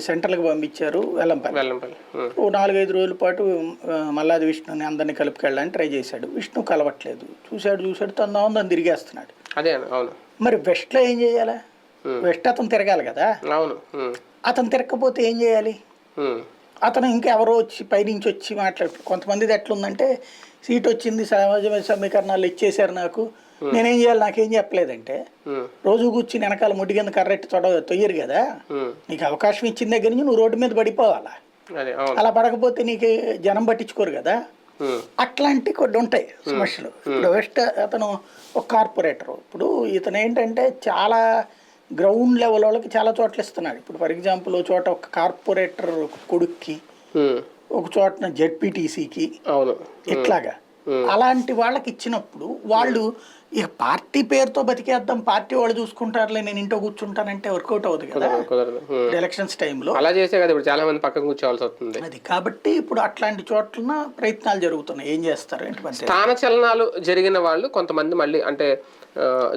సెంట్రల్కి పంపించారు వెల్లంపల్లి. ఓ 4-5 రోజుల పాటు మల్లాది విష్ణుని అందరినీ కలుపుకెళ్ళడానికి ట్రై చేశాడు. విష్ణు కలవట్లేదు. చూశాడు తను తిరిగేస్తున్నాడు. అదే అవును. మరి వెస్ట్లో ఏం చేయాలి? వెస్ట్ అతను తిరగాలి కదా. అవును. అతను తిరగకపోతే ఏం చేయాలి? అతను ఇంకెవరో వచ్చి పైనుంచి వచ్చి మాట్లాడు. కొంతమందిది ఎట్లుందంటే సీట్ వచ్చింది, సమాజ సమీకరణాలు ఇచ్చేశారు నాకు, నేనేం చేయాలి, నాకేం చెప్పలేదంటే రోజు కూర్చుని వెనకాల ముడ్డి కింద కర్రెట్టి తొయ్యరు కదా. నీకు అవకాశం ఇచ్చిన దగ్గర నుంచి నువ్వు రోడ్డు మీద పడిపోవాలా. అలా పడకపోతే నీకు జనం పట్టించుకోరు కదా. అట్లాంటి కొన్ని ఉంటాయి సమస్యలు. ఇప్పుడు వెస్ట్ అతను ఒక కార్పొరేటర్. ఇప్పుడు ఇతను ఏంటంటే చాలా గ్రౌండ్ లెవెల్ వాళ్ళకి చాలా చోట్ల ఇస్తున్నాడు. ఇప్పుడు ఫర్ ఎగ్జాంపుల్ ఒక చోట ఒక కార్పొరేటర్ కొడుక్కి, ఒక చోట జెడ్పీటీసీకి, ఇట్లాగా అలాంటి వాళ్ళకి ఇచ్చినప్పుడు వాళ్ళు ఇక పార్టీ పేరుతో బతికేద్దాం, పార్టీ వాళ్ళు చూసుకుంటారులే, నేను ఇంట్లో కూర్చుంటానంటే వర్కౌట్ అవుతుంది కదా ఎలక్షన్స్ టైంలో. అలా చేసే కదా ఇప్పుడు చాలా మంది పక్కన కూర్చోవాల్సి వస్తుంది. అది కాబట్టి ఇప్పుడు అట్లాంటి చోట్ల ప్రయత్నాలు జరుగుతున్నాయి. ఏం చేస్తారు ఏంటి? స్థాన చలనాలు జరిగిన వాళ్ళు కొంతమంది మళ్ళీ అంటే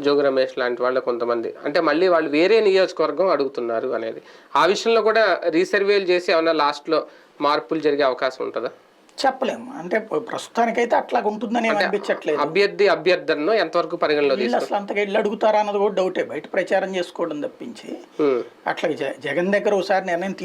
జోగి రమేష్ లాంటి వాళ్ళు కొంతమంది అంటే మళ్ళీ వాళ్ళు వేరే నియోజకవర్గం అడుగుతున్నారు అనేది, ఆ విషయంలో కూడా రీసర్వేలు చేసి ఏమన్నా లాస్ట్లో మార్పులు జరిగే అవకాశం ఉంటుందా? చెప్పలేము. అంటే ప్రస్తుతానికైతే అట్లా ఉంటుందని అనిపించట్లేదు. అభ్యర్థనను ఎంతవరకు పరిగణలో అసలు అంతగా ఇల్లు అడుగుతారా అన్నది కూడా డౌటే. బయట ప్రచారం చేసుకోవడం తప్పించి అట్లా జగన్ దగ్గర ఒకసారి నిర్ణయం